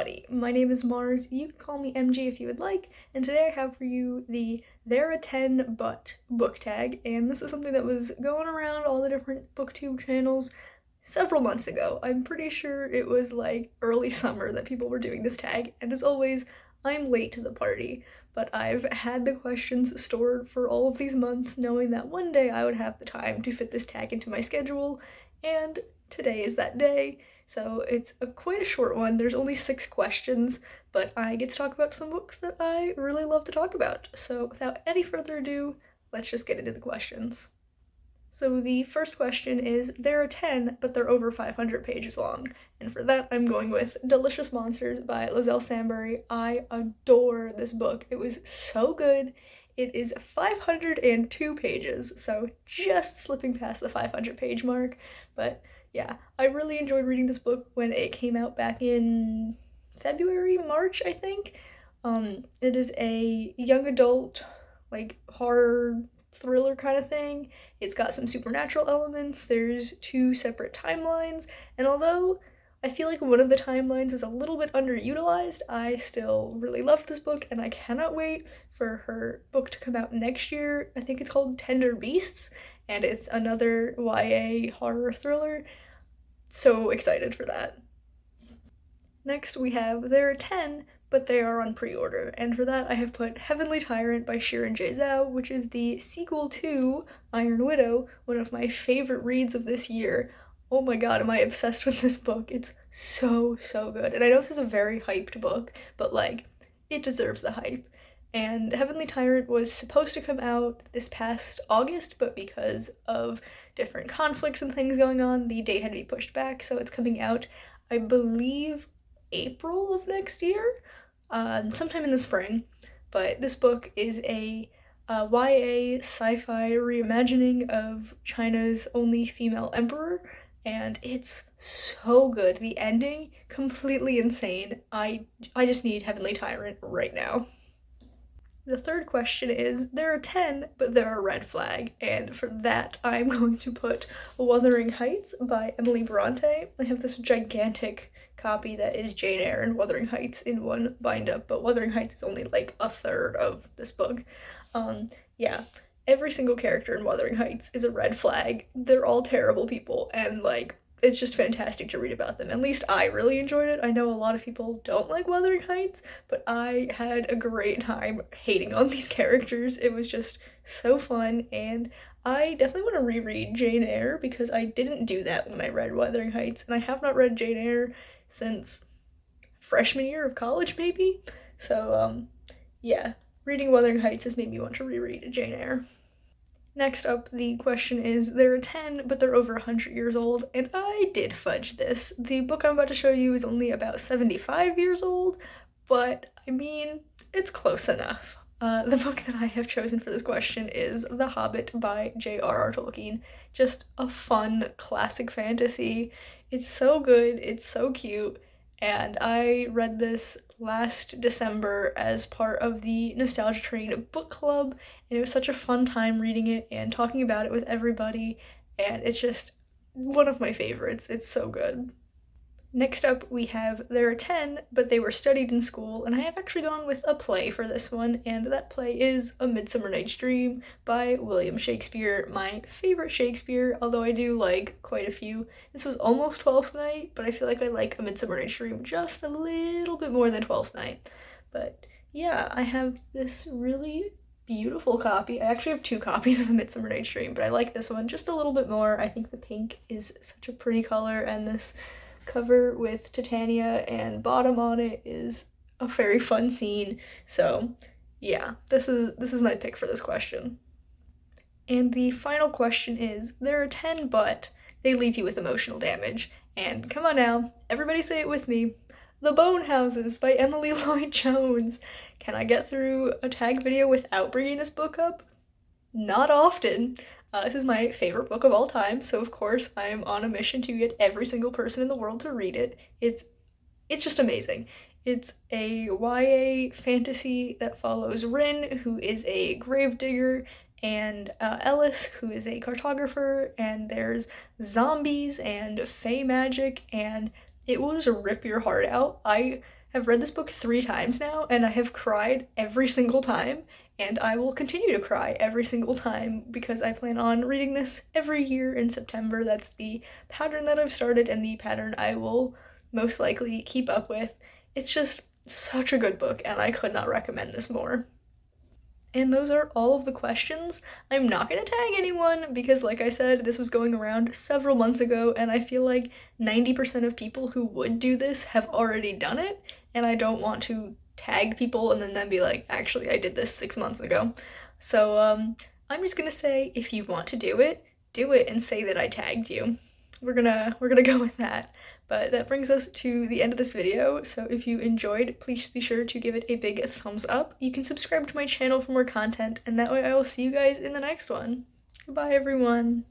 everybody, my name is Mars, you can call me MG if you would like, and today I have for you the There a 10 But book tag, and this is something that was going around all the different booktube channels several months ago. I'm pretty sure it was like early summer that people were doing this tag, and as always, I'm late to the party, but I've had the questions stored for all of these months knowing that one day I would have the time to fit this tag into my schedule, and today is that day. So it's quite a short one. There's only 6 questions, but I get to talk about some books that I really love to talk about. So without any further ado, let's just get into the questions. So the first question is, there are 10, but they're over 500 pages long. And for that, I'm going with Delicious Monsters by Lizelle Sambury. I adore this book. It was so good. It is 502 pages, so just slipping past the 500 page mark, but yeah, I really enjoyed reading this book when it came out back in February, March, I think. It is a young adult, like, horror thriller kind of thing. It's got some supernatural elements. There's 2 separate timelines, and although I feel like one of the timelines is a little bit underutilized, I still really loved this book, and I cannot wait for her book to come out next year. I think it's called Tender Beasts, and it's another YA horror thriller. So excited for that. Next we have There are 10, but they are on pre-order, and for that I have put Heavenly Tyrant by Shirin J. Zhao, which is the sequel to Iron Widow, one of my favorite reads of this year. Oh my god, am I obsessed with this book. It's so good. And I know this is a very hyped book, but like, it deserves the hype. And Heavenly Tyrant was supposed to come out this past August, but because of different conflicts and things going on, the date had to be pushed back, so it's coming out, I believe, April of next year, sometime in the spring. But this book is a YA sci-fi reimagining of China's only female emperor, and it's so good. The ending, completely insane. I just need Heavenly Tyrant right now. The third question is, there are 10, but there are red flag, and for that I'm going to put Wuthering Heights by Emily Bronte. I have this gigantic copy that is Jane Eyre and Wuthering Heights in one bind-up, but Wuthering Heights is only like a third of this book. Yeah, every single character in Wuthering Heights is a red flag. They're all terrible people, and like, it's just fantastic to read about them. At least I really enjoyed it. I know a lot of people don't like Wuthering Heights, but I had a great time hating on these characters. It was just so fun, and I definitely want to reread Jane Eyre because I didn't do that when I read Wuthering Heights, and I have not read Jane Eyre since freshman year of college, maybe? So, yeah, reading Wuthering Heights has made me want to reread Jane Eyre. Next up, the question is, there are 10, but they're over 100 years old, and I did fudge this. The book I'm about to show you is only about 75 years old, but I mean, it's close enough. The book that I have chosen for this question is The Hobbit by J.R.R. Tolkien. Just a fun, classic fantasy. It's so good, it's so cute, and I read this last December as part of the Nostalgia Train book club, and it was such a fun time reading it and talking about it with everybody, and it's just one of my favorites. It's so good. Next up, we have There are 10, but they were studied in school, and I have actually gone with a play for this one, and that play is A Midsummer Night's Dream by William Shakespeare, my favorite Shakespeare, although I do like quite a few. This was almost Twelfth Night, but I feel like I like A Midsummer Night's Dream just a little bit more than Twelfth Night. But yeah, I have this really beautiful copy. I actually have 2 copies of A Midsummer Night's Dream, but I like this one just a little bit more. I think the pink is such a pretty color, and this cover with Titania and Bottom on it is a very fun scene. So yeah, this is my pick for this question. And the final question is, there are 10, but they leave you with emotional damage. And come on now, everybody say it with me. The Bone Houses by Emily Lloyd Jones. Can I get through a tag video without bringing this book up? Not often. This is my favorite book of all time, so of course I am on a mission to get every single person in the world to read it. It's just amazing. It's a YA fantasy that follows Rin, who is a gravedigger, and Ellis, who is a cartographer, and there's zombies and fae magic, and it will just rip your heart out. I I've read this book 3 times now, and I have cried every single time, and I will continue to cry every single time because I plan on reading this every year in September. That's the pattern that I've started and the pattern I will most likely keep up with. It's just such a good book, and I could not recommend this more. And those are all of the questions. I'm not gonna tag anyone because, like I said, this was going around several months ago, and I feel like 90% of people who would do this have already done it, and I don't want to tag people and then be like, actually, I did this 6 months ago. So, I'm just gonna say if you want to do it and say that I tagged you. We're gonna go with that. But that brings us to the end of this video, so if you enjoyed, please be sure to give it a big thumbs up. You can subscribe to my channel for more content, and that way I will see you guys in the next one. Goodbye, everyone!